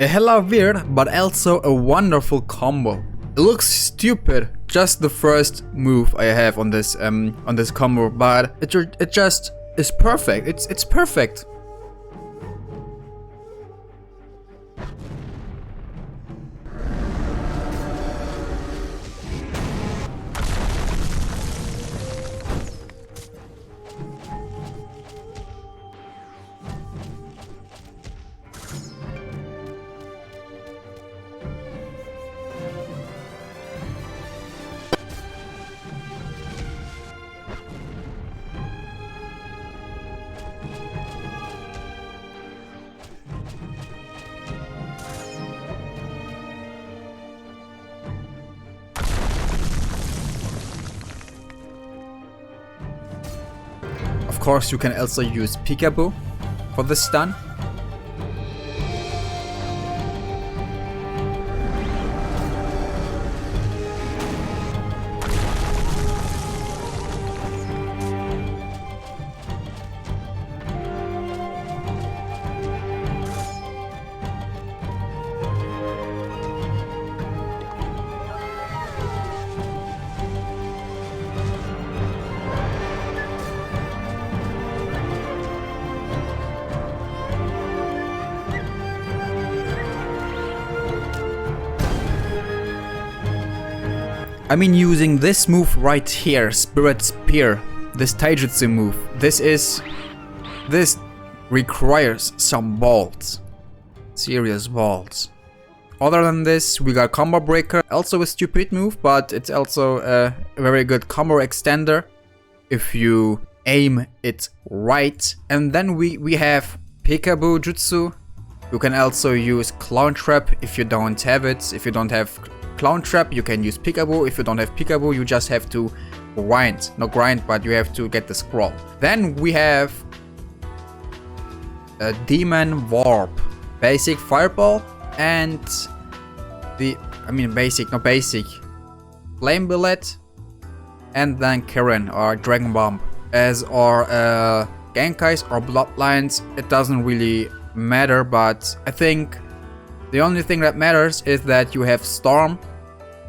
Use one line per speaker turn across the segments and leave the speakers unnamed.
A hella weird, but also a wonderful combo. It looks stupid, just the first move I have on this combo, but it just is perfect. It's perfect. Of course, you can also use Peekaboo for the stun. I mean, using this move right here, Spirit Spear, this taijutsu move, this requires some balls. Serious balls. Other than this, we got Combo Breaker, also a stupid move, but it's also a very good combo extender if you aim it right. And then we have Peekaboo Jutsu. You can also use Clown Trap if you don't have it. If you don't have Clown Trap, you can use Peekaboo. If you don't have Peekaboo, you just have to grind. Not grind, but you have to get the scroll. Then we have a Demon Warp, basic Fireball, and basic Flame Bullet, and then Karen or Dragon Bomb. As our Genkais or Bloodlines, it doesn't really matter, but I think the only thing that matters is that you have Storm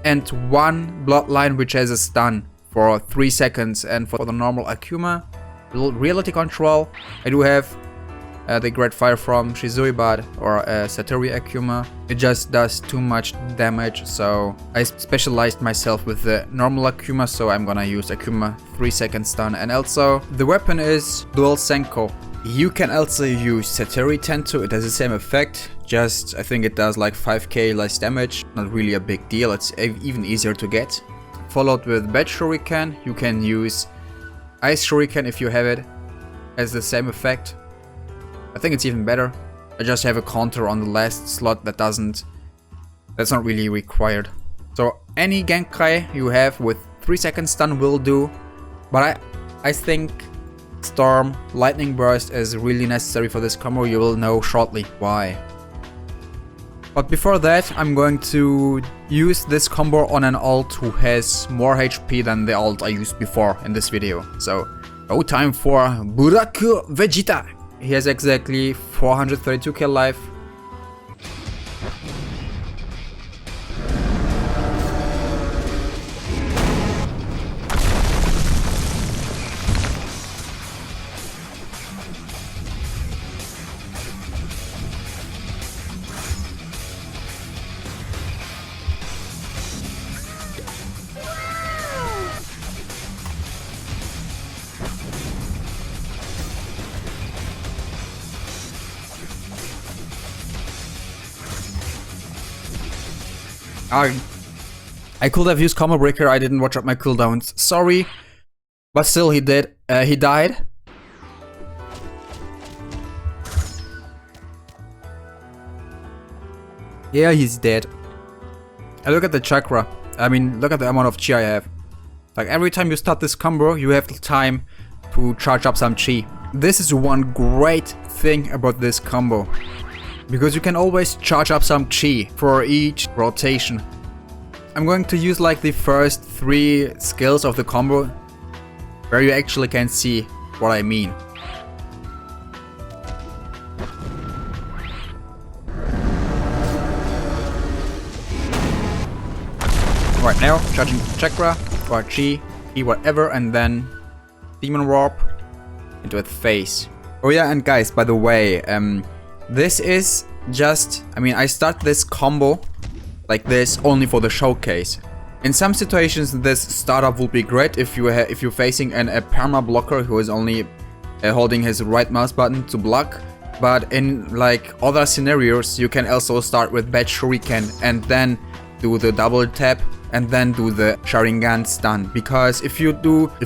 and one Bloodline which has a stun for 3 seconds, and for the normal Akuma, Reality Control, I do have the Great Fire from Shizui or Satori Akuma. It just does too much damage, so I specialized myself with the normal Akuma, so I'm gonna use Akuma 3-second stun. And also the weapon is Dual Senko. You can also use Satori Tento, it has the same effect, just I think it does like 5k less damage, not really a big deal, it's even easier to get. Followed with Bed Shuriken, you can use Ice Shuriken if you have it, has the same effect. I think it's even better. I just have a counter on the last slot that's not really required. So any Genkai you have with 3-second stun will do, but I think Storm, Lightning Burst is really necessary for this combo. You will know shortly why. But before that, I'm going to use this combo on an ult who has more HP than the ult I used before in this video. So, go time for Buraku Vegeta. He has exactly 432k life. I could have used Combo Breaker, I didn't watch out my cooldowns. Sorry. But still he did. He died. Yeah, he's dead. And look at the chakra. I mean, look at the amount of chi I have. Like every time you start this combo, you have the time to charge up some chi. This is one great thing about this combo, because you can always charge up some chi for each rotation. I'm going to use like the first 3 skills of the combo, where you actually can see what I mean. Right now, charging chakra or chi, whatever, and then demon warp into its face. Oh yeah, and guys, by the way, this is just, I mean, I start this combo like this only for the showcase. In some situations, this startup will be great if you're facing a perma blocker who is only holding his right mouse button to block. But in like other scenarios, you can also start with bad shuriken and then do the double tap and then do the Sharingan stun. Because if you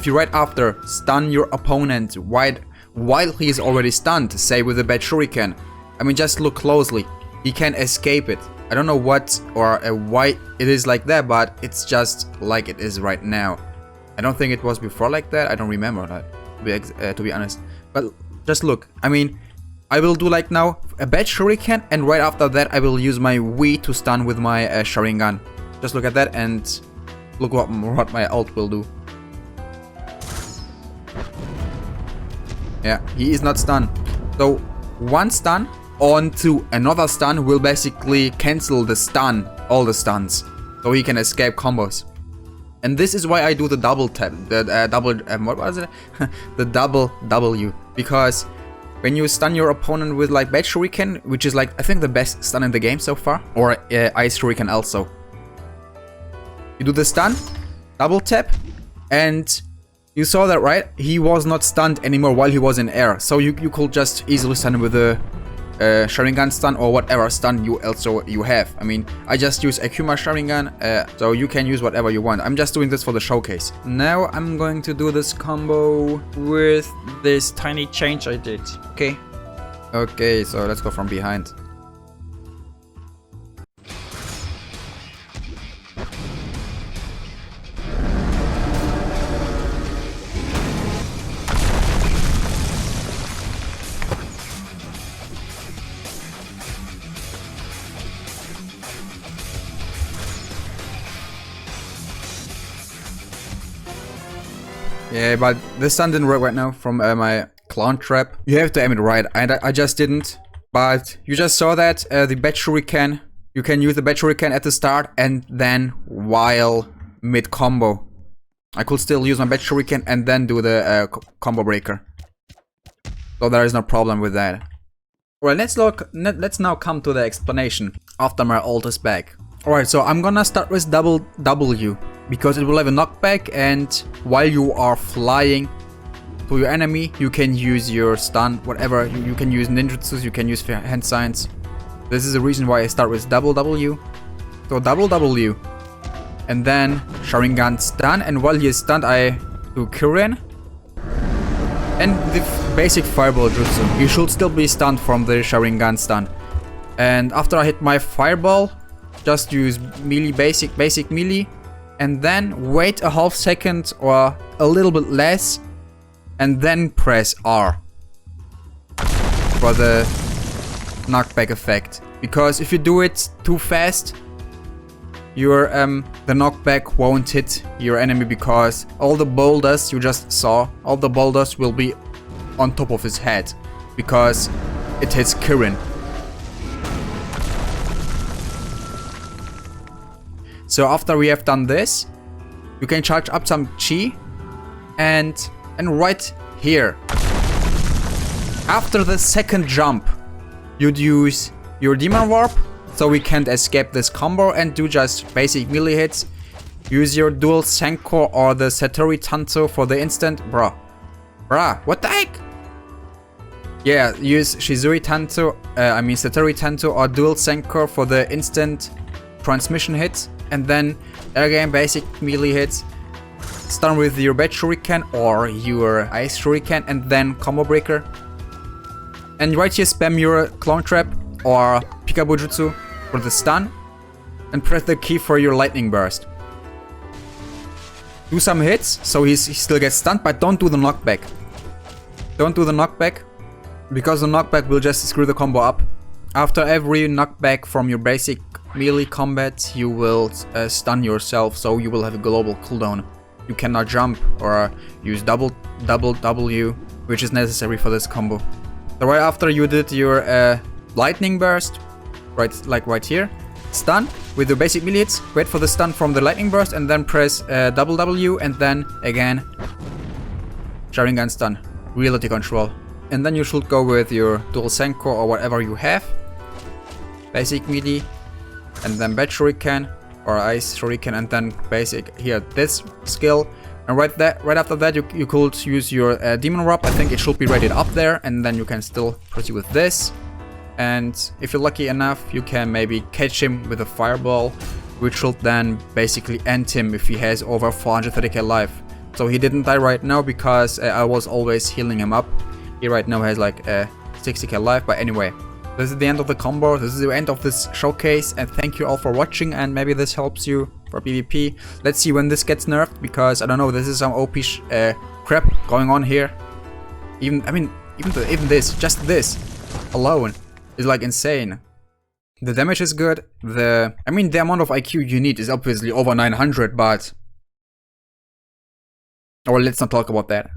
right after stun your opponent while he is already stunned, say with a bad shuriken, I mean, just look closely, he can escape it. I don't know what or why it is like that, but it's just like it is right now. I don't think it was before like that. I don't remember that, to be honest. But just look, I mean, I will do like now a bad shuriken, and right after that I will use my Wii to stun with my Sharingan. Just look at that and look what my ult will do. Yeah, he is not stunned. So one stun onto another stun will basically cancel the stun, all the stuns, so he can escape combos. And this is why I do the double tap, the double, what was it? The double W, because when you stun your opponent with like bad shuriken, which is like I think the best stun in the game so far, or ice shuriken also. You do the stun, double tap, and you saw that, right? He was not stunned anymore while he was in air, so you could just easily stun him with a Sharingan stun or whatever stun you have. I mean, I just use Akuma Sharingan, so you can use whatever you want. I'm just doing this for the showcase. Now I'm going to do this combo with this tiny change I did. Okay, so let's go from behind. Yeah, but this stun didn't work right now from my clown trap. You have to aim it right, and I just didn't. But you just saw that the bad shuriken, you can use the bad shuriken at the start and then while mid combo. I could still use my bad shuriken and then do the combo breaker. So there is no problem with that. Alright, let's now come to the explanation after my ult is back. Alright, so I'm gonna start with double W, because it will have a knockback, and while you are flying to your enemy, you can use your stun, whatever, you can use ninjutsus, you can use hand signs. This is the reason why I start with double W. So double W, and then Sharingan stun, and while he is stunned I do Kirin, and the basic fireball jutsu. You should still be stunned from the Sharingan stun. And after I hit my fireball, just use melee, basic melee, and then wait a half second or a little bit less, and then press R for the knockback effect. Because if you do it too fast, your the knockback won't hit your enemy, because all the boulders you just saw, all the boulders will be on top of his head, because it hits Kirin. So after we have done this, you can charge up some chi, and right here, after the second jump, you'd use your demon warp, so we can't escape this combo, and do just basic melee hits. Use your dual Senko or the Satori Tanto for the instant. Bruh, what the heck? Yeah, use Satori Tanto or dual Senko for the instant transmission hits. And then again basic melee hits, stun with your bad shuriken or your ice shuriken, and then combo breaker. And right here spam your clone trap or Peekaboo jutsu for the stun, and press the key for your lightning burst. Do some hits so he still gets stunned, but don't do the knockback. Don't do the knockback, because the knockback will just screw the combo up. After every knockback from your basic melee combat, you will stun yourself, so you will have a global cooldown. You cannot jump or use double W, which is necessary for this combo. So right after you did your lightning burst, right here, stun with your basic melee hits, wait for the stun from the lightning burst, and then press double W, and then again Sharingan stun, reality control. And then you should go with your dual Senko or whatever you have, basic melee, and then bad shuriken or ice shuriken, and then basic here this skill. And right after that you could use your demon rub. I think it should be rated up there, and then you can still proceed with this. And if you're lucky enough, you can maybe catch him with a fireball, which should then basically end him if he has over 430k life. So he didn't die right now because I was always healing him up. He right now has like 60k life, but anyway. This is the end of the combo, this is the end of this showcase, and thank you all for watching, and maybe this helps you for PvP. Let's see when this gets nerfed, because I don't know, this is some OP crap going on here. Even this, just this alone is like insane. The damage is good, the amount of IQ you need is obviously over 900, but... Well, let's not talk about that.